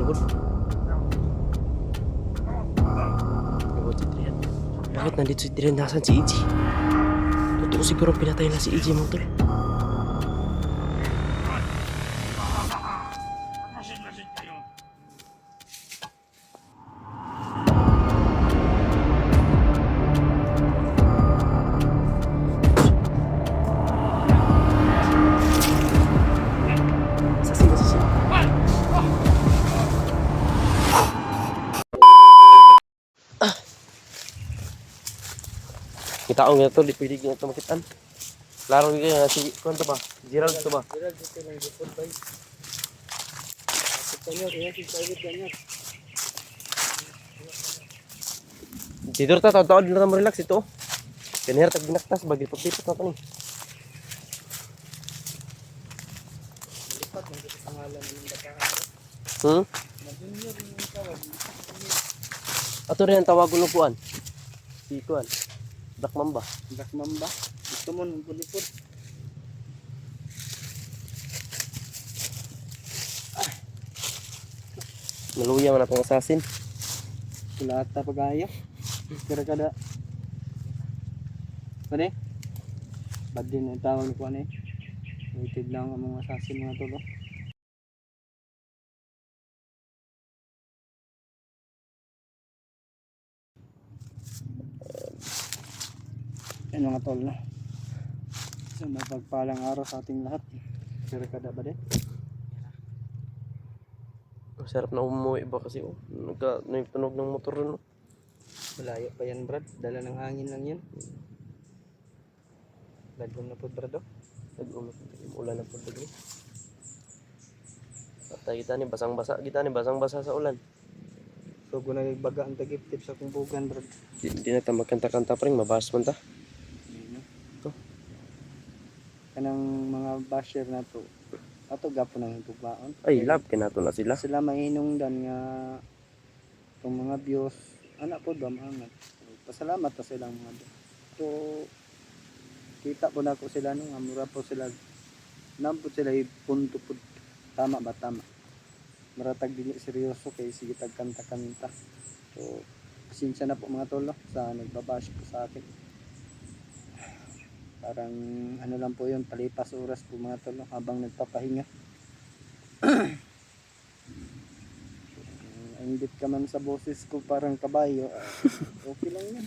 Lugod. Lugod si Trian. Bakit nandito si Trian? Nasaan si EJ? Totoo siguro pinatay na si EJ mo tol. Kita ko nga to, di pwede nga ito makitaan. Klaro nga nga si, kung to ba? Gerald to ba? Gerald, dito lang report ba? Kanya, kaya si private kanya. Tidur ta, taon-taon na mo relax ito. Kanihar tag binaktas, bagi pagtipot na ito ni. Lipat, nandito sa ngalan ng bataan. Mag-junior yung tawag. Ato rin ang tawag ng kuan. Si kuan. Black Mamba. Black Mamba. Gusto mo nung pulipot. Naluya man akong assassin. Kulata pag-ayaw. Kira kada. Pwede? Bad din ang tawag ni kuan eh. Waited lang ang mga assassin mga tulo. Yan mga tol, no? So mapagpalang araw sa ating lahat. Kira kada ba din? Sarap na umuwi ba kasi oh. Nagtunog ng motor no. Malayo pa yan Brad. Dala ng hangin lang yan. Lagom na po Brad oh. Ulan na po dito. Patay kita ni basang-basa sa ulan. So kung nagbaga ang tagip-tip sa kumpugan Brad. Di na ta magkanta-kanta pa rin, mabahas man ta. Ito. Kanang mga basher na to. Ato gapo nang tugbaon. Ay, love kinato na sila. Sila mainungdan nga itong mga views. Anak po ba maangat. Pasalamat ta silang mga do. So kita po na ko sila nung amura po sila. Nampot sila punto po. Tama ba tama? Maratag dili seryoso kay sige tag kanta-kanta. So pasensya na po mga tolo sa nagbabash po sa akin. Parang ano lang po yun, palipas oras po mga tolo habang nagpapahinga. Ingit ka man sa boses ko parang kabayo. Okay lang yan.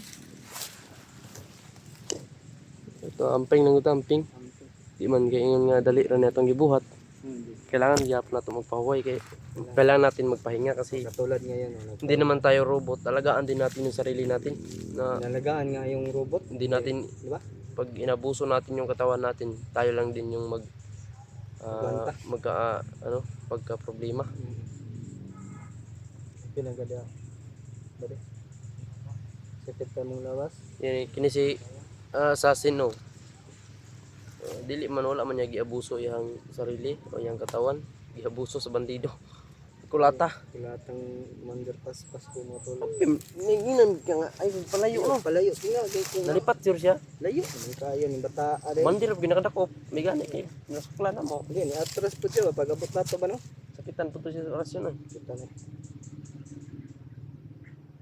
Ito amping nang utamping. Di man kaingon nga dali ra natong gibuhat. Hindi. Kailangan gyapon nato magpahuway kay kailangan natin magpahinga kasi Katulad ngayon. hindi naman tayo robot. Alagaan din natin yung sarili natin na Nalagaan nga yung robot. hindi natin Di ba? pag inabuso natin yung katawan natin, tayo lang din yung pagka problema. Pinagada. Bade. Sakit ka mong lawas. Yan kini si assassin no. Dili man wala man niya giabuso yang sarili o yang katawan, giabuso sa bandido. Kulata. Kulatang manderpas-pas ko mo tol. Ninginan ka nga ay palayo no. Palayo tinga kay ko. Nalipat sir siya. Layo. Ang kaya ni bata ade. Mandir ginakadakop, may gani kay nasukla na mo. Hindi, atras po siya. Pag-abot na ito ba no? Sakitan po to siya sa orasyon. Kita na.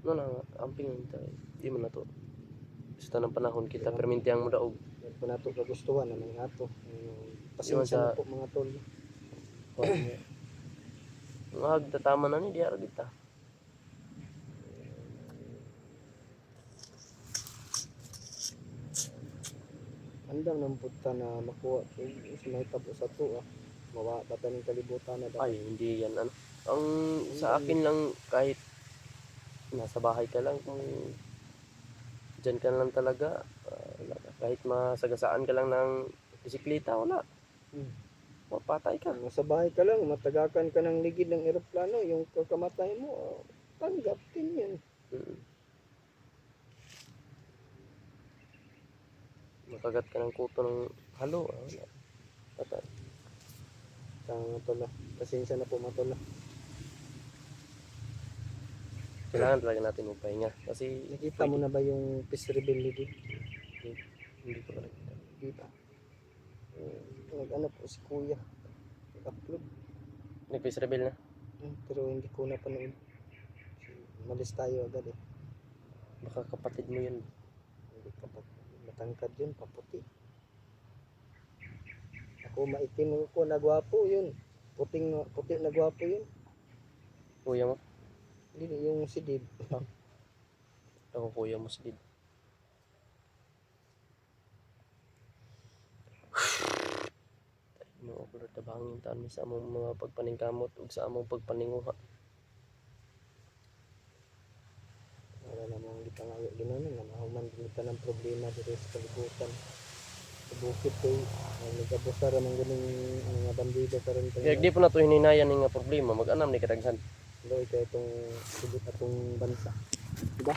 No na amping ta. Di man na to. Sa tanang panahon kita permintiang mo daog. Yan po na ito kagustuhan naman nga ito. Iwan Pasensya sa- na po mga tol. Mahag tatama na ni diha ra kita. Andam ng punta na makuha. Sa may tabo sa ito. Mawabata ng kalibutan na Ay, hindi yan ano. Ang sa akin lang kahit nasa bahay ka lang kung dyan ka lang talaga wala ka. Kahit masagasaan ka lang ng bisikleta wala. Mapatay ka. Nasa bahay ka lang, matagakan ka ng ligid ng eroplano, yung kakamatay mo, tanggap din yan. Makagat ka ng kuto ng halo. Wala. Patay. Tanga pala. Pasensya na po matola. Kailangan talaga natin magpahinga. Kasi Nakita mo na ba yung peace rebellion? hindi ko pa nakita. Kita. Nag-ano po si kuya. Nag-upload. Nag-peace rebel na. Pero hindi ko napanood. Malis tayo agad eh. Baka kapatid mo yun. Hindi kapat. Matangkad yun, paputi. Ako maitim ko na gwapo yun. Puti na gwapo yun. Kuya mo? Hindi yung si Dib. Ako kuya mo si Did. No, ako tabangin taan mi sa among mga pagpaningkamot ug sa among pagpaninguha. Wala namang gipangayo ginoon na mahuman kita ng problema dito sa kalibutan. Sa bukid ko nagabusa ra man ganing mga bandido karon Kaya di po na to hininayan nga problema, mag-anam ni kadaghan. Loy kay itong sugod atong bansa. Diba?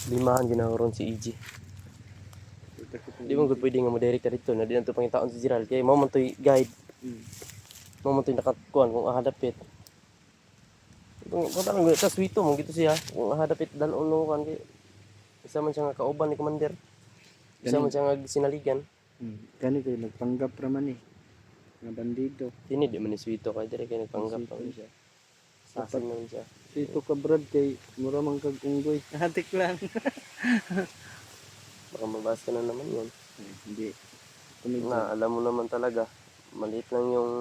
Limahan ginahuron si EG. Di mo gud pwede nga mo direct dito na di na to pangitaon si Gerald kay mo man toy guide. Mo man toy nakakuan kung ahadapit. Kung parang sa swito mo gito siya kung ahadapit dalon no kan kay isa man siya nga kauban ni commander. Isa man siya nga sinaligan. Gani kay nagpanggap ra man eh. Nga bandido. Tini di man ni swito kay dire kay nagpanggap pa Swito. siya. Sasag naman siya. Sito ka Brad kay mura man kag unggoy. Hatik lang. Baka mabas ka na naman yun. Hindi. Na alam mo naman talaga, maliit lang yung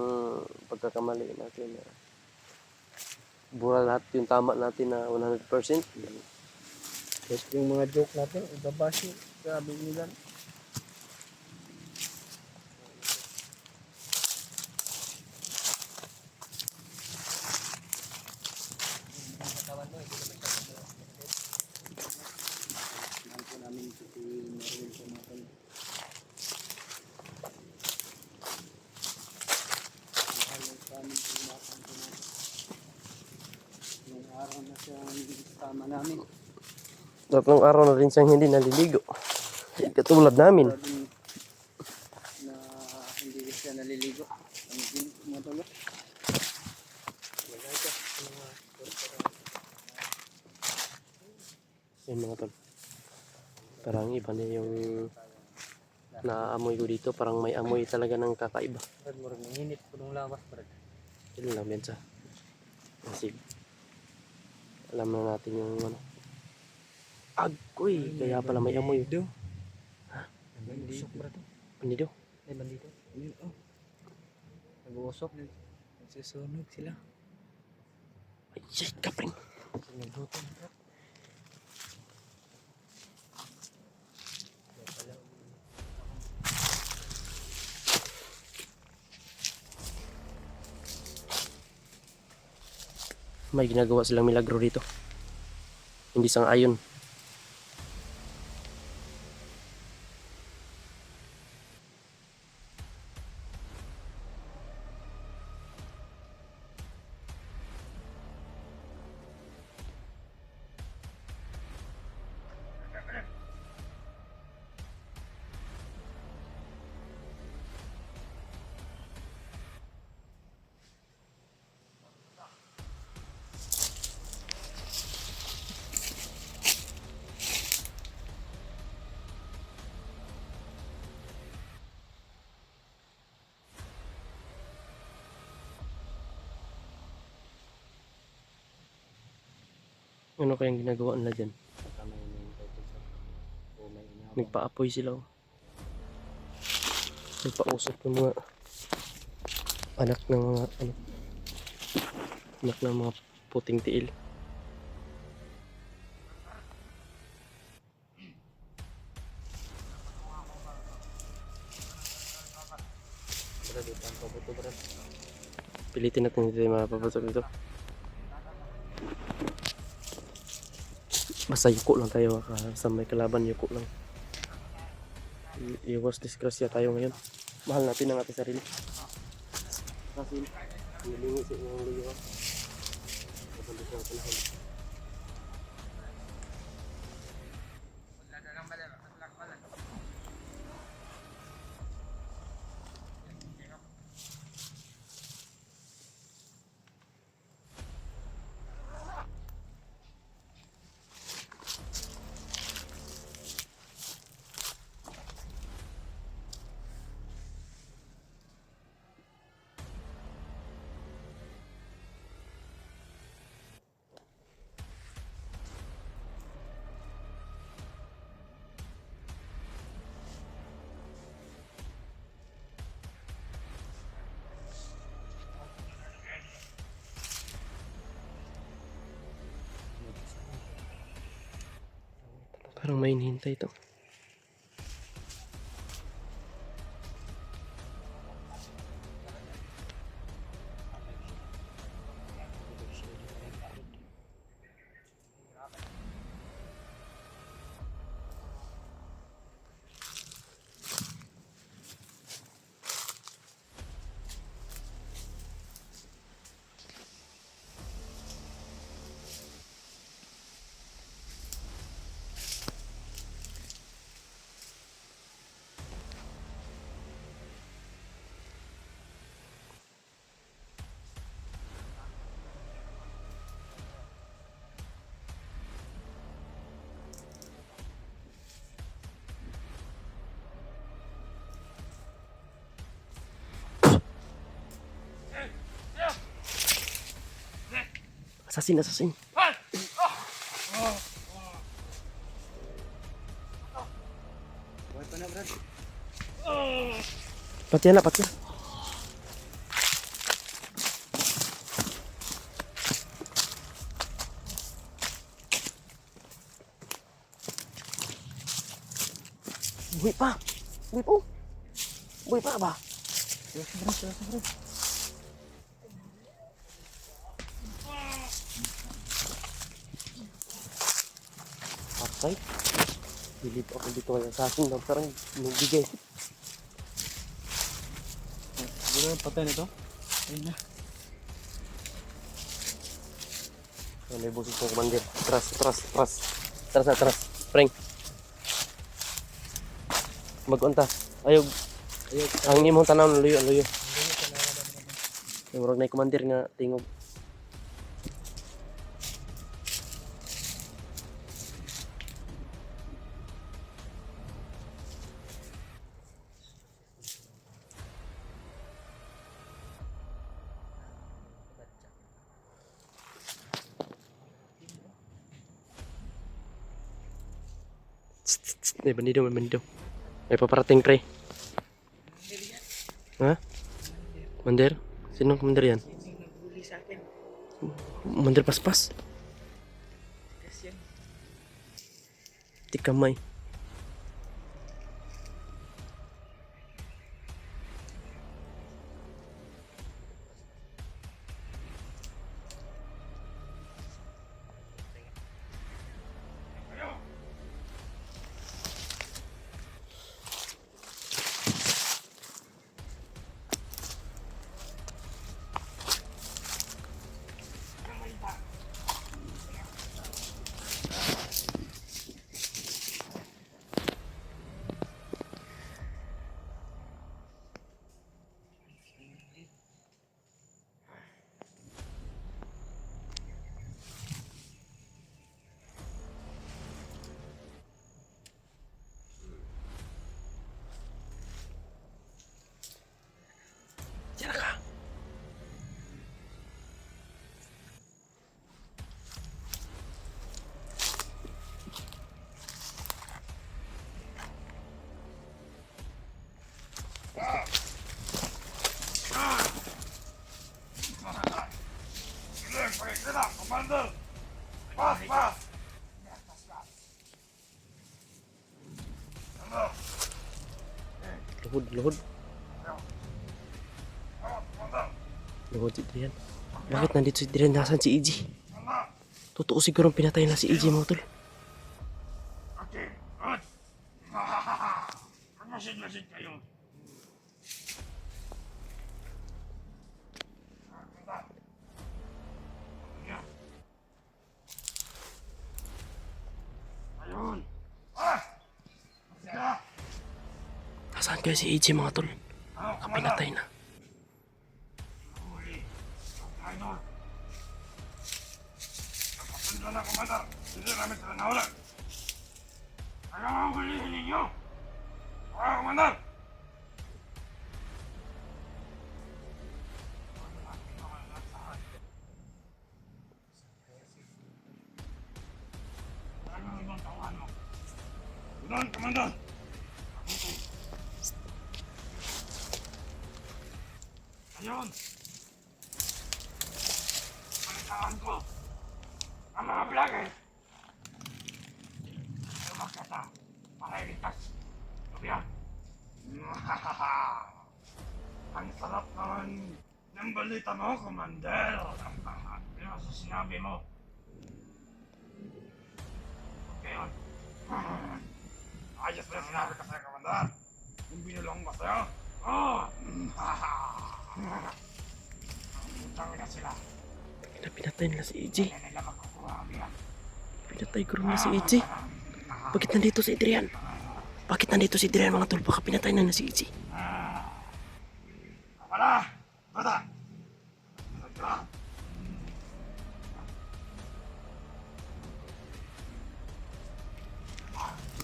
pagkakamali natin. Bura lahat yung tama natin na 100%. Yes, yung mga joke natin, ibabashi. Grabe nila. Namin si Marvin sa mga kan. Yung araw na siya sama namin. Tatlong araw na rin siyang hindi naliligo. Katulad namin. Na hindi siya naliligo. Ang ginagawa. Yun mga tol. Parang iba na yung naamoy ko dito. Parang may amoy talaga ng kakaiba. Brad, murag nanginit po nung lawas, Brad. Yun lang yan sa masig. Alam na natin yung ano. Agoy! Kaya pala may amoy. Ha? Nag-uusok, Brad. Bandido? Ay, bandito. Oh. Nag-uusok. Nagsusunog sila. Ay, shit, kapring! Nagluto, Brad. May ginagawa silang milagro dito. Hindi sang-ayon. Ano kayang ginagawa nila dyan? Nagpaapoy sila. Nagpausap ng mga anak ng mga ano, anak ng mga puting tiil. Brad, ito ang pabuto, Brad. Pilitin natin dito yung mga papatok dito. Basta yuko lang tayo sa may kalaban, yuko lang. Iwas disgrasya tayo ngayon. Mahal natin ang ating sarili. Kasi hilingi sa inyong liwa. Kapalik ang panahon. Parang may hinihintay to. Assassin, assassin. Buhay pa na, Brad. Patya na, patya. Buhay pa. Buhay po. Buhay pa ba? Seryoso, Brad. Patay. Bilib ako dito kay assassin na parang nabigay. Siguro yung patay na to. Ayun na. May busis ng commander. Tras, tras, tras. Tras na, tras. Preng. Mag-unta. Ayog. Ayun. Ang imong tanaw na luyo, luyo. Yung murag na yung commander nga tingog. May bandido, may bandido. May paparating pre. Ha? Mander? Sinong commander yan? Naghuli sa akin. Mander paspas? Kasi yan. Tikamay. Diyan ka. Luhod, luhod. Luhod si Drian. Bakit nandito si Drian? Nasaan si EG? Totoo siguro pinatay na si EG mo tol. Masid-masid kayo. Ayun. Nasaan kaya si EG mga tol? Kapinatay na. Huli. Idol. Nakapunta na, Commander. Hindi namin sila nawala. Ayaw ang hulihin ninyo. Commander. Ano ibang tawahan mo? Doon, Commander. Ayun! Palitaan ko ang mga vlogger! Tama kita. Maliligtas. Sabihan. Ang sarap naman ng balita mo, Commander. Ano sa sinabi mo? Okay yun. Ayos na yung sinabi ko sa'yo, Commander. Yung binulong ko sa'yo. Oh! Putang na sila. Pinatay nila si EJ. Kaya nila magkukuha yan. Pinatay ko rin na si EJ. Bakit nandito si Adrian? Bakit nandito si Adrian mga tol? Baka pinatay na si EJ. Wala! Bata!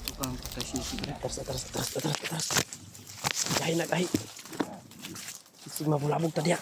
Tukang patay sisi. Atras. Gahi na gahi. Sige mabulabog tadi ya.